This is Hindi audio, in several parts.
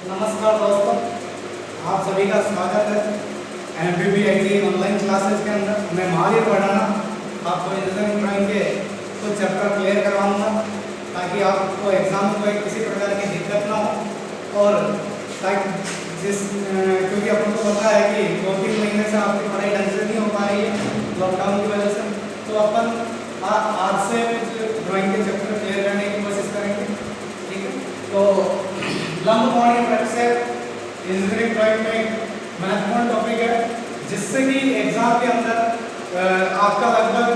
नमस्कार दोस्तों, आप सभी का स्वागत है MPBIT ऑनलाइन क्लासेस के अंदर। मैं महावीर पढ़ाना आपको इंजीनियरिंग ड्राइंग के कुछ चैप्टर क्लियर करवाऊंगा ताकि आपको एग्जाम में किसी प्रकार की दिक्कत ना हो। और क्योंकि अपन को पता है कि 2-3 महीने से आपकी पढ़ाई ढंग से नहीं हो पा रही है लॉकडाउन की वजह से, तो अपन आज से कुछ ड्राइंग के चैप्टर क्लियर करने की कोशिश करेंगे। ठीक है, तो लंबकोणीय प्रक्षेप इंजीनियरिंग ड्राइंग में एक महत्वपूर्ण टॉपिक है, जिससे कि एग्जाम के अंदर आपका लगभग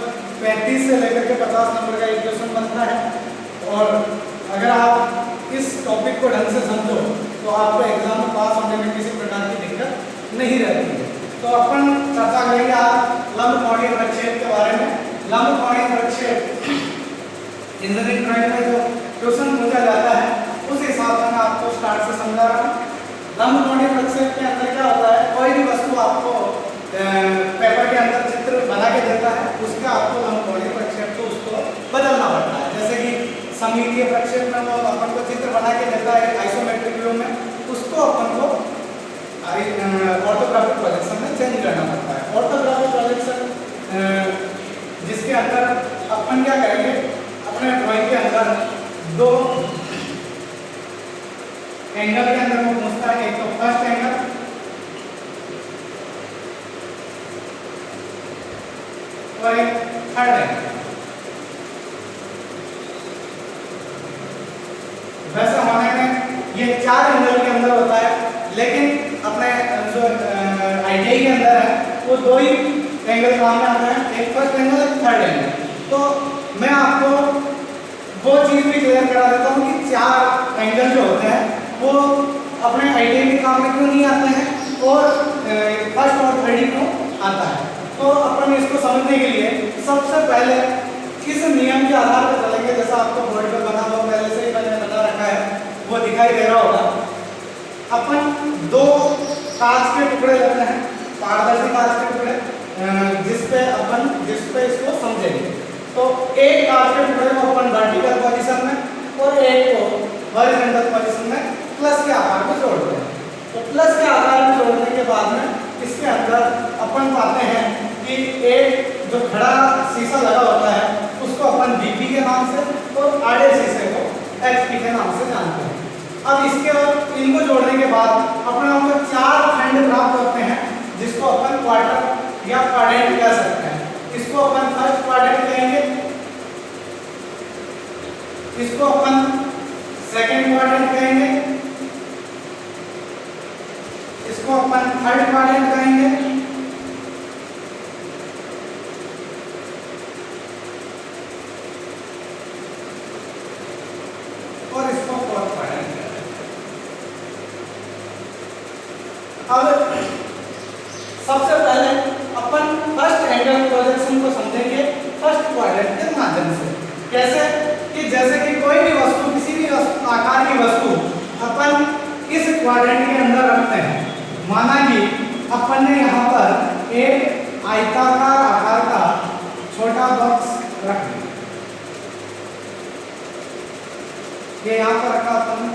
35 से लेकर के 50 नंबर का एक क्वेश्चन बनता है। और अगर आप इस टॉपिक को ढंग से समझो तो आपको एग्जाम में पास होने में किसी प्रकार की दिक्कत नहीं रहती है। तो अपन चर्चा करेंगे आज लंबकोणीय प्रक्षेप के बारे में। लंबकोणीय प्रक्षेप इंजीनियरिंग ड्राइंग में जो क्वेश्चन पूछा जाता है उस हिसाब से मैं आपको स्टार्ट से समझा रहा हूँ। लंबकोणीय प्रक्षेप के अंदर क्या होता है, कोई भी वस्तु आपको पेपर के अंदर चित्र बना के देता है, उसका आपको लंबकोणीय प्रक्षेप को उसको बदलना पड़ता है। जैसे कि सममितीय प्रक्षेप में वो अपन को चित्र बना के देता है आइसोमेट्रिक व्यू में, उसको अपन को ऑर्थोग्राफिक प्रोजेक्शन में चेंज करना पड़ता है। ऑर्थोग्राफिक प्रोजेक्शन जिसके अंदर अपन क्या करेंगे, अपने ड्राइंग के अंदर दो एंगल के अंदर वो पूछता है, एक तो फर्स्ट एंगल और एक थर्ड एंगल। वैसे हमारे में ये 4 एंगल के अंदर होता है, लेकिन अपने जो आईटीआई के अंदर है वो 2 ही एंगल काम में आता है, एक फर्स्ट एंगल एक थर्ड एंगल। तो मैं आपको वो चीज भी क्लियर करा देता हूँ कि 4 एंगल जो होते हैं वो अपने आईटीआई के काम में क्यों नहीं आते हैं और फर्स्ट और थर्ड क्यों आता है। तो अपन इसको समझने के लिए सबसे पहले किस नियम के आधार पर चलेंगे, जैसा आपको बोर्ड पर बना हुआ पहले से ही मैंने बता रखा है, वो दिखाई दे रहा होगा। अपन 2 कांच के टुकड़े लेते हैं, पारदर्शी कांच के टुकड़े, जिस पे इसको समझेंगे। तो एक कांच के टुकड़े को अपन वर्टिकल पोजीशन में और एक को हॉरिजॉन्टल पोजीशन में प्लस के आकार में जोड़ते हैं। तो प्लस के आकार में जोड़ने के बाद में इसके अंदर अपन पाते हैं कि एक जो खड़ा शीशा लगा होता है उसको अपन VP के नाम से और आड़े शीशे को HP के नाम से जानते हैं। अब इसके और इनको जोड़ने के बाद अपने को 4 खंड प्राप्त होते हैं, जिसको अपन क्वार्टर या क्वाड्रेंट कह सकते हैं। इसको अपन फर्स्ट क्वाड्रेंट कहेंगे, इसको अपन सेकंड क्वाड्रेंट कहेंगे, इसको अपन थर्ड क्वाड्रेंट कहेंगे, और इसको फोर्थ क्वाड्रेंट कहेंगे। अब सबसे पहले अपन फर्स्ट एंगल प्रोजेक्शन को समझेंगे फर्स्ट क्वाड्रेंट के माध्यम से। कैसे कि जैसे कि कोई भी वस्तु, किसी भी आकार की वस्तु अपन इस क्वाड्रेंट के अंदर रखते हैं। माना कि अपन ने यहाँ पर एक आयताकार आकार का छोटा बॉक्स रख दिया, ये यहाँ पर रखा अपन ने,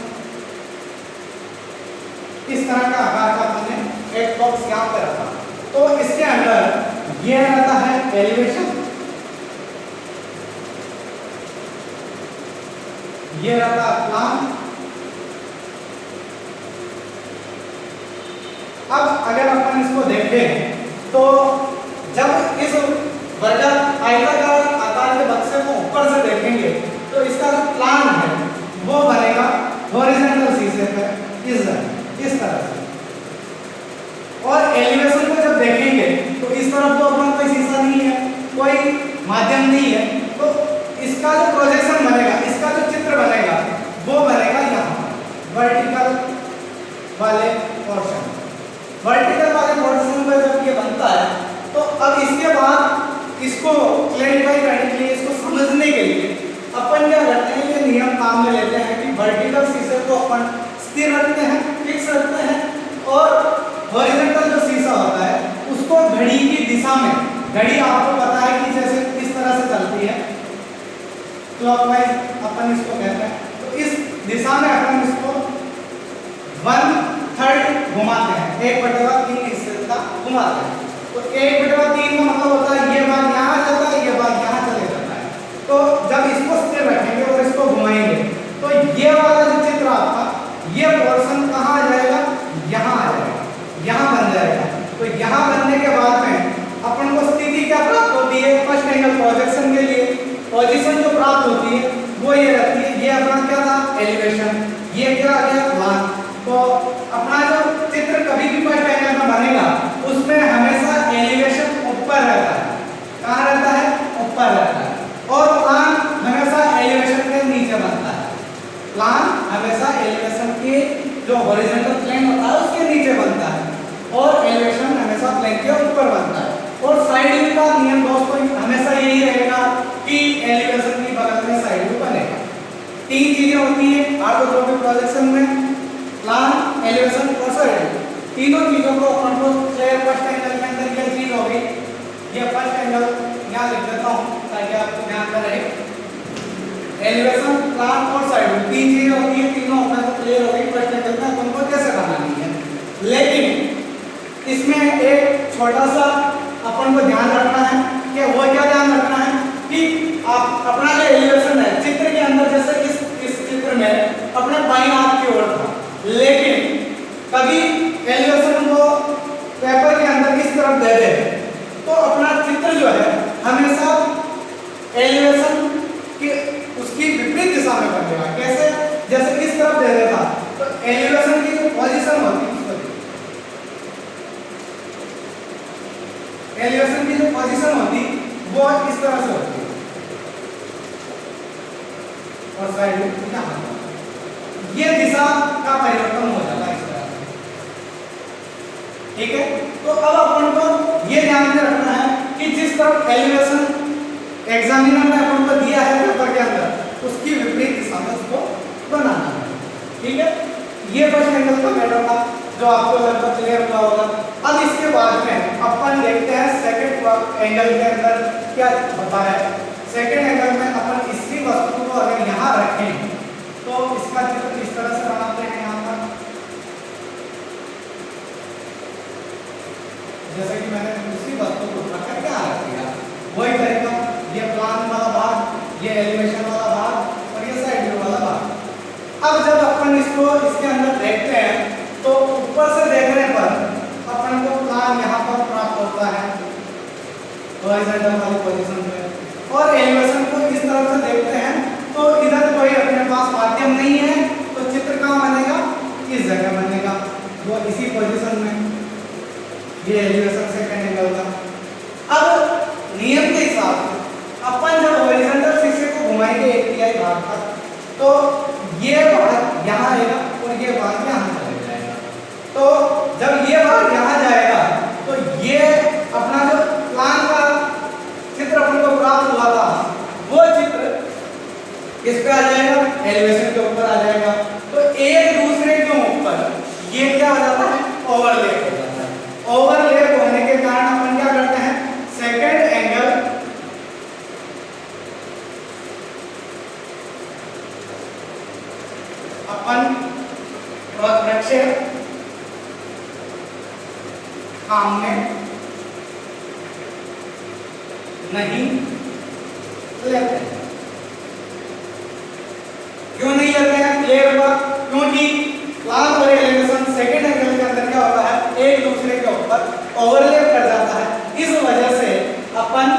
इस तरह का आकार का अपन ने एक बॉक्स यहाँ पर रखा। तो इसके अंदर ये रहता है एलिवेशन, ये रहता है प्लान। अब अगर अपन इसको देखें तो जब इस वर्गाकार आयताकार आकार के बक्से को ऊपर से देखेंगे तो इसका जो प्लान है वो बनेगा हॉरिजॉन्टल शीशे पे इस तरह से। और एलिवेशन को जब देखेंगे तो इस तरफ तो अपना कोई शीशा नहीं है, कोई माध्यम नहीं है, तो इसका जो प्रोजेक्शन बनेगा, इसका जो चित्र बनेगा वो बनेगा यहाँ वर्टिकल वाले पोर्शन। वर्टिकल वाले पोर्शन में जब ये बनता है तो अब इसके बाद इसको क्लैरिफाई करने के लिए, इसको समझने के लिए अपन क्या करते हैं, ये नियम काम में लेते हैं कि वर्टिकल शीशे को अपन स्थिर रखते हैं, फिक्स रखते हैं, और हॉरिजॉन्टल जो शीशा होता है उसको घड़ी की दिशा में, घड़ी आपको पता है कि जैसे इस तरह से चलती है क्लॉकवाइज अपन इसको कहते हैं, तो इस दिशा में अपन इसको 1/3 घुमाते हैं, 1/3 हिस्से का घुमाते हैं। तो 1/3 का मतलब होता है ये भाग यहाँ जाता है, ये भाग यहाँ चले जाता है। तो जब इसको स्थिर रखेंगे और इसको घुमाएंगे तो ये वाला जो चित्र आपका, ये पोर्शन कहाँ आ जाएगा, यहाँ आ जाएगा, यहाँ बन जाएगा। तो यहाँ बनने के बाद में अपन को स्थिति क्या प्राप्त होती है, फर्स्ट एंगल प्रोजेक्शन के लिए पोजीशन जो प्राप्त होती है वो ये रहती है। ये अपना क्या था, एलिवेशन, ये क्या आ गया, प्लान। तो अपना जो चित्र कभी भी फर्स्ट एंगल में बनेगा उसमें हमेशा एलिवेशन ऊपर रहता है। कहाँ रहता है, ऊपर रहता है। और प्लान हमेशा एलिवेशन के नीचे बनता है। प्लान हमेशा एलिवेशन के जो हॉरिजॉन्टल प्लेन होता है उसके नीचे बनता है और एलिवेशन हमेशा प्लेन के ऊपर बनता है। और साइड व्यू का नियम दोस्तों हमेशा यही रहेगा कि एलिवेशन की बगल में साइड व्यू बनेगा। तीन चीजें होती है ऑर्थोग्राफिक प्रोजेक्शन में, प्लान, एलिवेशन और साइड व्यू। तीनों चीजों को अपन को क्लियर फर्स्ट एंगल के अंदर क्या चीज होगी, ये फर्स्ट एंगल यहाँ लिख देता हूँ ताकि आपको ध्यान में रहे। एलिवेशन, प्लान और साइड व्यू तीन चीजें होती है, तीनों अपन को क्लियर हो गई फर्स्ट एंगल में अपन को कैसे बनानी है। लेकिन इसमें एक छोटा सा अपन को ध्यान रखना है कि वो क्या ध्यान रखना है कि आप अपना जो एलिवेशन है चित्र के अंदर, जैसे इस चित्र में अपने बाईं हाथ की ओर था, लेकिन कभी एलिवेशन को पेपर के अंदर इस तरफ दे दे तो अपना चित्र जो है हमेशा एलिवेशन की उसकी विपरीत दिशा में बनेगा। कैसे, जैसे इस तरफ दे देता तो एलिवेशन की जो पोजीशन होती, एलिवेशन की जो पोजीशन होती वो इस तरह से होती है और साइड में यहाँ ये दिशा का परिवर्तन हो जाता है इस तरह से। ठीक है, तो अब अपन को ये ध्यान में रखना है कि जिस तरफ एलिवेशन एग्जामिनर ने अपन को दिया है पेपर के अंदर उसकी विपरीत दिशा में उसको बनाना है। ठीक है, ये फर्स्ट एंगल का मैटर था जो आपको लगभग क्लियर हुआ होगा। अब इसके बाद में अपन देखते हैं सेकंड एंगल के अंदर क्या होता है। सेकंड एंगल में अपन इसी वस्तु को अगर यहाँ रखें तो इसका चित्र किस तरह से बनाते हैं। यहाँ पर जैसे कि मैंने उसी वस्तु को रखकर क्या रख दिया, वही तरीका, ये प्लान वाला भाग, ये एलिवेशन वाला भाग और ये साइड व्यू वाला भाग। अब जब अपन इसको इसके अंदर देखते हैं तो ऊपर से देखने पर अपन को प्लान यहाँ पर प्राप्त होता है हॉरिजॉन्टल वाली पोजीशन पे, और एलिवेशन को इस तरफ से देखते हैं तो इधर कोई अपने पास माध्यम नहीं है तो चित्र कहाँ बनेगा, इस जगह बनेगा, वो इसी पोजीशन में। ये एलिवेशन सेकंड एंगल का। अब नियम के हिसाब से अपन जब हॉरिजॉन्टल शीर्ष को घुमाएंगे एक तिहाई भाग तक तो ये भाग यहाँ आएगा और ये भाग यहाँ चले जाएगा। तो जब ये भाग यहाँ जाएगा तो ये अपना जो प्लान का चित्र अपन को प्राप्त हुआ था वो चित्र किस पे आ जाएगा, एलिवेशन के ऊपर आ जाएगा। तो एक दूसरे के ऊपर ये क्या हो जाता है, ओवरलैप हो जाता है। ओवरलैप होने के कारण अपन क्या करते हैं, सेकंड एंगल अपन प्रक्षेप काम में नहीं लेते हैं। क्यों नहीं लेते हैं, क्लियर हुआ, क्योंकि प्लान और एलिवेशन सेकंड एंगल के अंदर क्या होता है, एक दूसरे के ऊपर ओवरलैप कर जाता है, इस वजह से अपन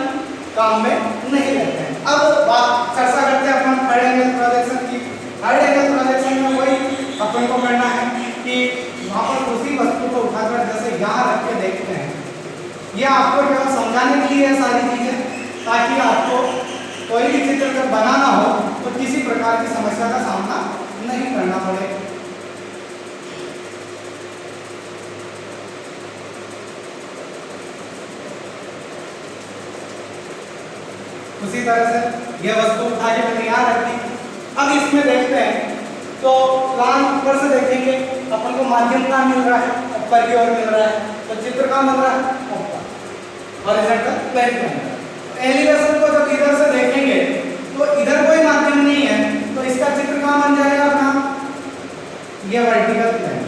काम में नहीं लेते हैं। अब बात चर्चा करते हैं अपन थर्ड एंगल प्रोजेक्शन की। थर्ड एंगल प्रोजेक्शन में वही अपन को करना है कि वहां पर उसी वस्तु को उठाकर जैसे यहाँ रख के देखते हैं। ये आपको केवल समझाने के लिए है सारी चीजें, ताकि आपको कोई भी चित्र जब बनाना हो तो किसी प्रकार की समस्या का सामना नहीं करना पड़े। उसी तरह से यह वस्तु उठा के मैंने यहाँ रख दी। अब इसमें देखते हैं तो प्लान ऊपर से देखेंगे अपन को माध्यम कहाँ मिल रहा है, ऊपर की ओर मिल रहा है, तो चित्र कहाँ मिल रहा है, ऊपर हॉरिजॉन्टल प्लेन के अंदर। एलिवेशन को जब इधर से देखेंगे तो इधर कोई माध्यम नहीं है तो इसका चित्र कहाँ बन जाएगा अपना, ये वर्टिकल प्लेन।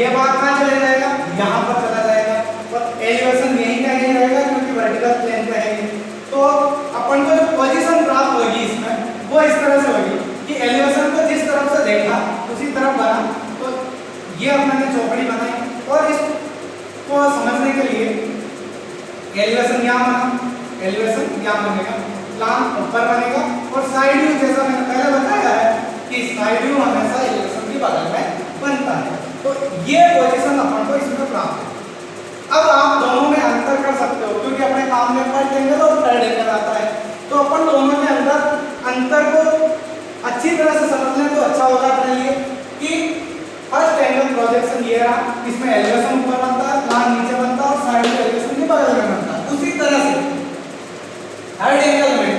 ये बात कहाँ चला जाएगा, यहाँ पर चला जाएगा, और एलिवेशन यहीं का यहीं रहेगा क्योंकि वर्टिकल प्लेन पे है। तो अपन को जो पोजीशन प्राप्त होगी इसमें वो इस तरह से होगी कि एलिवेशन को जिस तरफ से देखा उसी तरफ बना। तो ये अपने चौकड़ी बनाई और इसको समझने के लिए एलिवेशन यहाँ बना, एलिवेशन यहाँ बनेगा, प्लान ऊपर बनेगा, और साइड व्यू जैसा मैंने पहले बताया है कि साइड व्यू हमेशा एलिवेशन के बगल में बनता है। तो ये पोजीशन अपन को इसमें प्राप्त है। अब आप दोनों में अंतर कर सकते हो क्योंकि अपने काम में फर्स्ट एंगल और थर्ड एंगल आता है, तो अपन दोनों के अंतर को अच्छी तरह से समझ लें तो अच्छा होगा अपने लिए कि फर्स्ट एंगल प्रोजेक्शन ये रहा, इसमें एलिवेशन ऊपर बनता है, प्लान नीचे बनता है और साइड में एलिवेशन के बगल में बनता है। उसी तरह से थर्ड एंगल में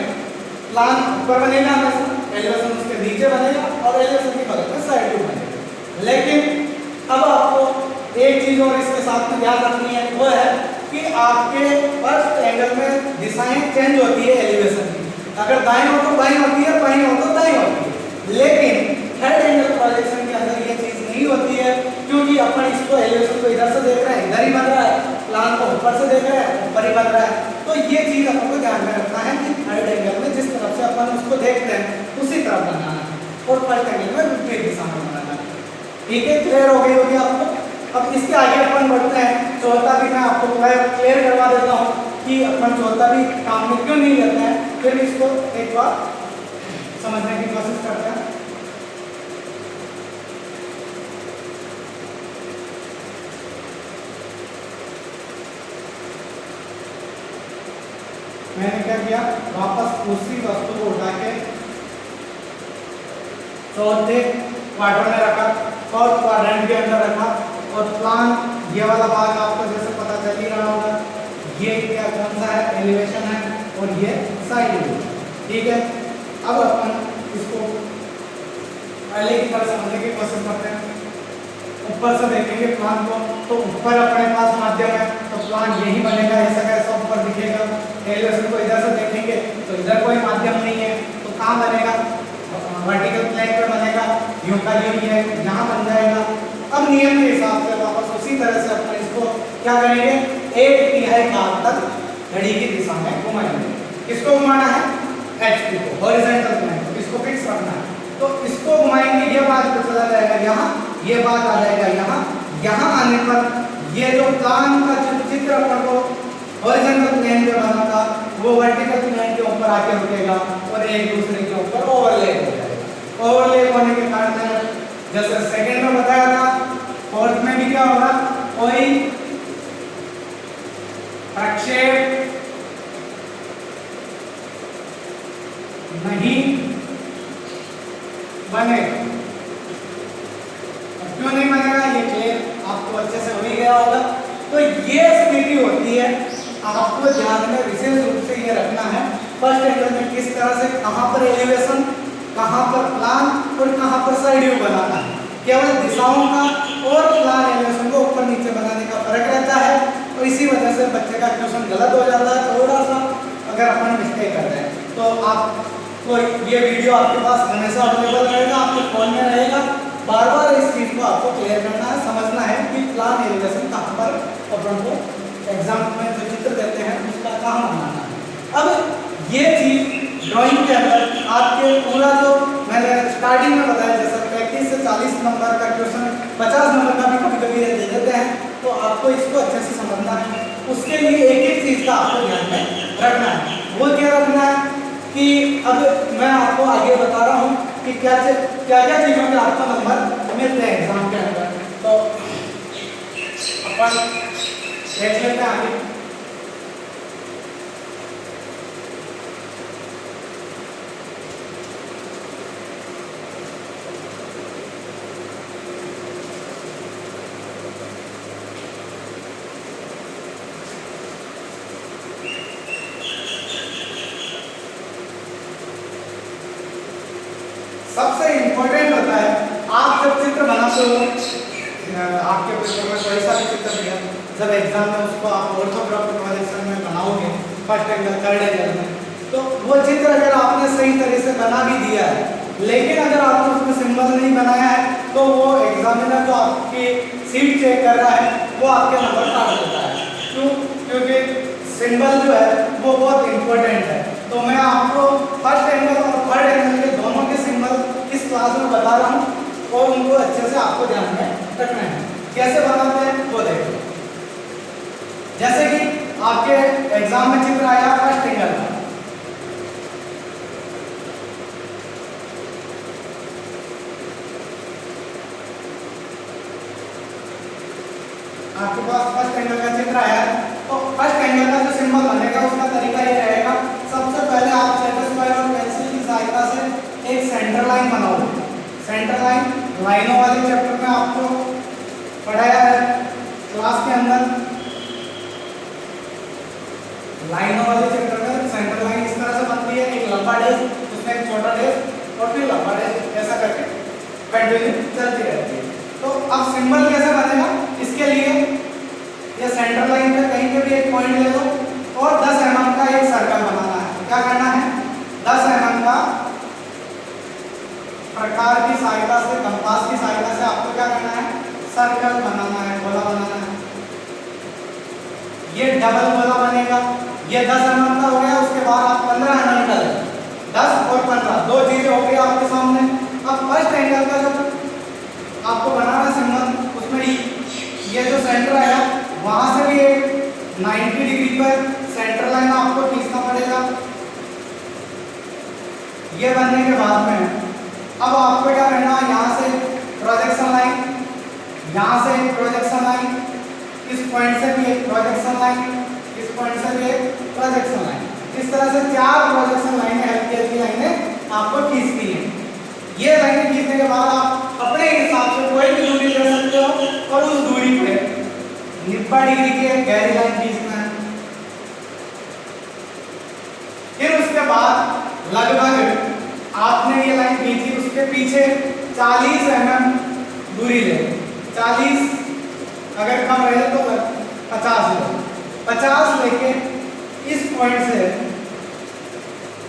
प्लान ऊपर बनेगा हमेशा, एलिवेशन उसके नीचे बनेगा और एलिवेशन के बगल में साइड व्यू बनेगा। लेकिन अब आपको एक चीज और इसके साथ में ध्यान रखनी है, वो है कि आपके फर्स्ट एंगल में दिशाएं चेंज होती है एलिवेशन की, अगर दाएं हो तो बाएं होती है, बाएं हो तो दाएं होती है। लेकिन थर्ड एंगल प्रोजेक्शन के अंदर ये चीज नहीं होती है क्योंकि अपन इसको एलिवेशन को इधर से देख रहे हैं, इधर ही बन रहा है, प्लान को ऊपर से देख रहे हैं, ऊपर ही बन रहा है। तो ये चीज अपन को ध्यान में रखना है कि थर्ड एंगल में जिस तरफ से अपन उसको देखते हैं उसी तरफ बनाना है और फर्स्ट एंगल में विपरीत दिशा में बनाना है। ठीक है, क्लियर हो गई होगी आपको। अब इसके आगे अपन बढ़ते हैं, चौथा भी मैं आपको क्लियर करवा देता हूँ कि अपन चौथा भी काम में क्यों नहीं लेते हैं, फिर इसको एक बार समझने की कोशिश करते हैं। मैंने क्या किया, वापस उसी वस्तु को उठा के चौथे क्वाड्रेंट में रखा, फोर्थ क्वाड्रेंट के अंदर रखा, और प्लान ये वाला भाग आपको जैसे पता चल ही रहा होगा, ये क्या कौन सा है, एलिवेशन है, और ये साइड व्यू। ठीक है, अब अपन इसको पहले की तरह समझने की कोशिश करते हैं। ऊपर से देखेंगे प्लान को तो ऊपर अपने पास माध्यम है तो प्लान यही बनेगा, ऐसा कैसा ऊपर दिखेगा। एलिवेशन को इधर से देखेंगे तो इधर कोई माध्यम नहीं है तो कहाँ बनेगा, वर्टिकल प्लेन पे बनेगा, यूं का यूं ही है, यहाँ बन जाएगा। अब नियम के हिसाब से वापस उसी तरह से अपन इसको क्या करेंगे, 1/3 भाग तक घड़ी की दिशा में घुमाएंगे। किसको घुमाना है, HP को, हॉरिजॉन्टल प्लेन को, इसको फिक्स रखना है। तो इसको घुमाएंगे, ये बात तो चला जाएगा यहाँ, ये बात आ जाएगा यहाँ। यहाँ आने पर ये जो प्लान का चित्र अपन को हॉरिजॉन्टल प्लेन पे बना था वो वर्टिकल प्लेन के ऊपर आके रुकेगा और एक दूसरे के ऊपर ओवरलैप हो जाएगा। ओवरलैप होने के कारण जैसे सेकंड में बताया था, फोर्थ में भी क्या होगा, कोई प्रक्षेप नहीं बनेगा। क्यों नहीं बनेगा, ये क्लियर आपको अच्छे से हो ही गया होगा। तो ये स्थिति होती है, आपको ध्यान में विशेष रूप से ये रखना है फर्स्ट एंगल में किस तरह से, कहां पर एलिवेशन, कहां पर प्लान और कहां पर साइड व्यू बनाना है। केवल दिशाओं का और प्लान एलिवेशन को ऊपर नीचे बनाने का फर्क रहता है, और इसी वजह से बच्चे का क्वेश्चन गलत हो जाता है थोड़ा सा अगर अपन मिस्टेक कर रहे हैं। तो आपको ये वीडियो आपके पास हमेशा अवेलेबल रहेगा, आपके फोन में रहेगा। बार बार इस चीज को आपको क्लियर करना है, समझना है कि प्लान एलिवेशन कहाँ पर अपन को एग्जाम में जो चित्र देते हैं उसका कहाँ बनाना है। अब ये चीज ड्राइंग के अंदर आपके पूरा जो मैंने स्टार्टिंग में बताया, जैसा 35 से 40 नंबर का क्वेश्चन 50 नंबर का भी कभी कभी दे देते हैं, तो आपको इसको अच्छे से समझना है। उसके लिए एक एक चीज का आपको ध्यान में रखना है। वो क्या रखना है कि अब मैं आपको आगे बता रहा हूँ कि क्या क्या चीजों के आपको नंबर मिलते हैं एग्जाम के अंदर। तो अपन देख लेते हैं आगे। सबसे इंपॉर्टेंट होता है, आप जब चित्र बनाते हो, आपके पेपर में कोई सा भी चित्र दिया, जब एग्जाम में उसको आप ऑर्थोग्राफिक प्रोजेक्शन में बनाओगे फर्स्ट एंगल थर्ड एंगल में, तो वो चित्र अगर आपने सही तरह से बना भी दिया है, लेकिन अगर आपने उसमें सिंबल नहीं बनाया है तो वो एग्जामिनर जो आपके सीट चेक कर रहा है वो आपके नंबर काट देता है। क्यों? क्योंकि सिंबल जो है वो बहुत इंपॉर्टेंट है। तो मैं आपको फर्स्ट एंगल और थर्ड एंगल के दोनों के सिंबल इस क्लास में बता रहा हूँ और उनको अच्छे से आपको ध्यान में रखना है। कैसे बनाते हैं वो देखो। जैसे कि आपके एग्जाम में चित्र आया फर्स्ट एंगल का, आपके पास फर्स्ट एंगल का चित्र आया तो फर्स्ट एंगल का जो सिंबल बनेगा उसका तरीका ये रहेगा। सबसे पहले आप सेटिस्फाई और पेंसिल की सहायता से एक सेंटर लाइन बनाओ। सेंटर लाइन लाइनों वाले चैप्टर में आपको पढ़ाया है क्लास के अंदर। लाइनों वाले चैप्टर में सेंटर लाइन इस तरह से बनती है, एक लंबा डेज उसमें एक छोटा डेज और फिर लंबा डेज, ऐसा करके कंटिन्यू चलती रहती है। तो अब सिंबल कैसे बनेगा, इसके लिए ये सेंटर लाइन पे कहीं पे भी एक पॉइंट ले लो और 10 mm का एक सर्कल बनाना है। क्या करना है, 10 mm का प्रकार की सहायता से, कंपास की सहायता से आपको क्या करना है, सर्कल बनाना है, गोला बनाना है। ये डबल गोला बनेगा। ये 10 mm का हो गया। उसके बाद आप 15 mm का लें, 10 और 15 दो चीजें हो गई आपके सामने। अब फर्स्ट एंगल का जो आपको बनाना सिंबल, उसमें ये जो सेंटर आया वहां से भी एक 90 डिग्री पर सेंटर लाइन आपको खींचना पड़ेगा। ये बनने के बाद में अब आपको क्या करना है, यहाँ से प्रोजेक्शन लाइन, यहाँ से एक प्रोजेक्शन लाइन, इस पॉइंट से भी एक प्रोजेक्शन लाइन, इस पॉइंट से भी एक प्रोजेक्शन लाइन। इस तरह से 4 प्रोजेक्शन लाइनें, हल्की हल्की लाइनें आपको खींचनी है। ये लाइनें खींचने के बाद आप अपने हिसाब से कोई भी दूरी ले सकते हो और उस दूरी पे 90 डिग्री की एक गहरी लाइन खींचना है। फिर उसके बाद लगभग आपने ये लाइन खींची, उसके पीछे 40 mm दूरी ले। 40 अगर कम रहे तो 50 ले। 50 लेके इस पॉइंट से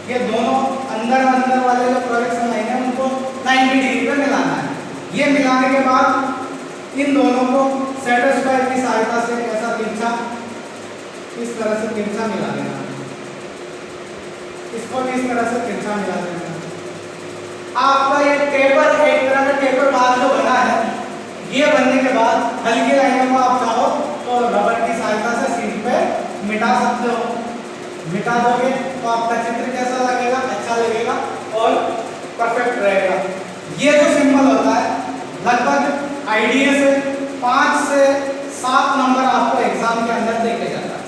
ये दोनों अंदर वाले जो प्रोजेक्शन लाइन है उनको 90 डिग्री पे मिलाना है। ये मिलाने के बाद इन दोनों को सेटर स्क्वायर की सहायता से ऐसा तिरछा, इस तरह से तिरछा मिला देना। इसको भी इस तरह से तिरछा मिला देना। आपका ये टेपर, एक तरह का टेपर बार जो बना है, ये बनने के बाद हल्की लाइनों को आप चाहो तो रबर की सहायता से सीट पे मिटा सकते हो। मिटा दोगे तो आपका चित्र कैसा लगेगा, अच्छा लगेगा और परफेक्ट रहेगा। ये जो सिंबल होता है लगभग आईडीए से 5 से 7 नंबर आपको एग्जाम के अंदर देखे जाता है।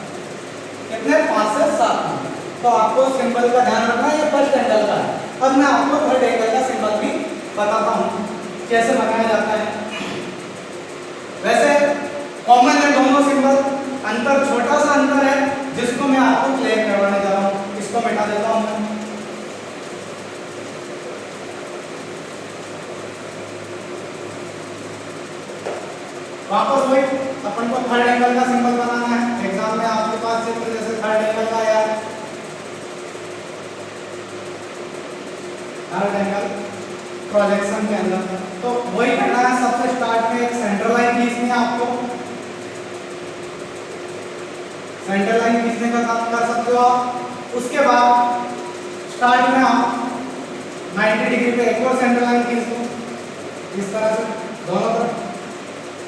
कितने? 5 से 7 नंबर। तो आपको सिंबल का ध्यान रखना है। ये फर्स्ट एंगल का है। अब मैं आपको थर्ड एंगल का सिंबल भी बताता हूँ कैसे बनाया जाता है। वैसे कॉमन है दोनों सिंबल, अंतर छोटा सा अंतर है जिसको मैं आपको क्लियर करवाने जा रहा हूँ। इसको मिटा देता हूँ मैं। वापस वही अपन को थर्ड एंगल का सिंबल बनाना है। एग्जाम में आपके पास चित्र जैसे थर्ड एंगल का आया, थर्ड एंगल प्रोजेक्शन के अंदर, तो वही करना है। सबसे स्टार्ट में एक सेंटर लाइन खींचनी है आपको। सेंटर लाइन खींचने का काम कर सकते हो आप। उसके बाद स्टार्ट में आप 90 डिग्री पे एक और सेंटर लाइन खींच दो, इस तरह से दोनों तरफ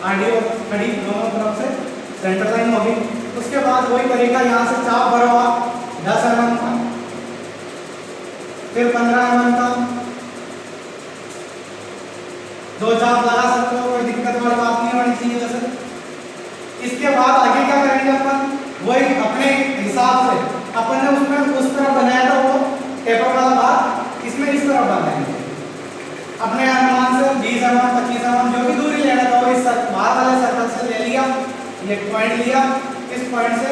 आडी और खड़ी दोनों तरफ से सेंटर लाइन होगी। उसके बाद वही तरीका, यहाँ से चाप भरो आप 10 mm का, फिर 15 mm का, 2 चाप लगा सकते हो, कोई दिक्कत वाली बात नहीं होनी चाहिए वैसे। इसके बाद आगे क्या करेंगे अपन, वही अपने हिसाब से अपन ने उसमें उस तरह बनाया था वो टेपर वाला भाग, इसमें इस तरह बनाएंगे। अपने अनुमान से 20 mm 25 mm जो भी दूरी लेना था वो इस बाहर वाले सर्कल से ले लिया, ये पॉइंट लिया इस पॉइंट से।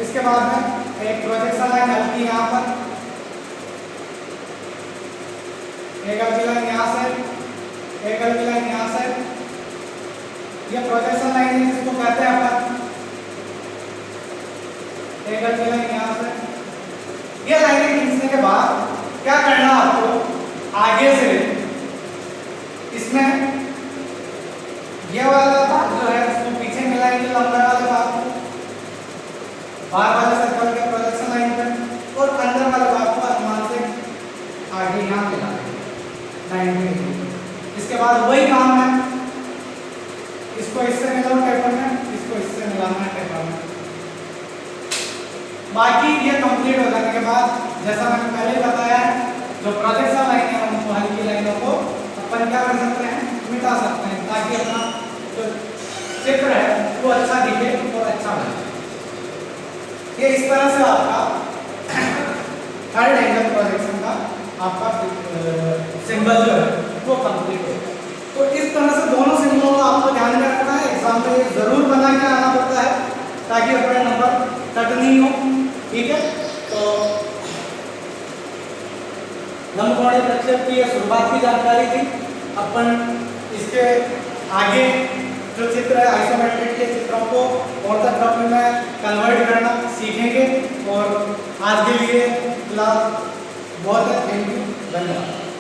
इसके बाद में एक प्रोजेक्शन लाइन हल्की यहाँ पर, एक हल्की लाइन यहाँ से, एक हल्की लाइन यहाँ से। ये प्रोजेक्शन लाइन है जिसको कहते हैं अपन, एक हल्की लाइन यहाँ से। ये लाइनें खींचने के बाद क्या करना आपको, आगे से इसमें ये वाला बाद वही काम है, इसको इससे मिलाओ टेपर में, इसको इससे मिलाना है टेपर में। बाकी ये कंप्लीट हो जाने के बाद जैसा मैंने पहले बताया है, जो प्रोजेक्शन लाइन है उनको हल्की लाइनों को अपन क्या कर सकते हैं, मिटा सकते हैं, ताकि अपना जो चित्र है वो अच्छा दिखे और अच्छा बने। ये इस तरह से आपका थर्ड एंगल प्रोजेक्शन का आपका सिंबल जो है वो कंप्लीट हो। तो इस तरह से दोनों सिंबलों को आपको ध्यान में रखना है, एग्जाम में ये जरूर बना के आना पड़ता है ताकि अपने नंबर कट नहीं हो, ठीक है। तो लंबकोणीय प्रक्षेप की ये शुरुआत की जानकारी थी। अपन इसके आगे जो चित्र है आइसोमेट्रिक के चित्रों को ऑर्थोग्राफी में कन्वर्ट करना सीखेंगे। और आज के लिए क्लास बहुत है, थैंक यू, धन्यवाद।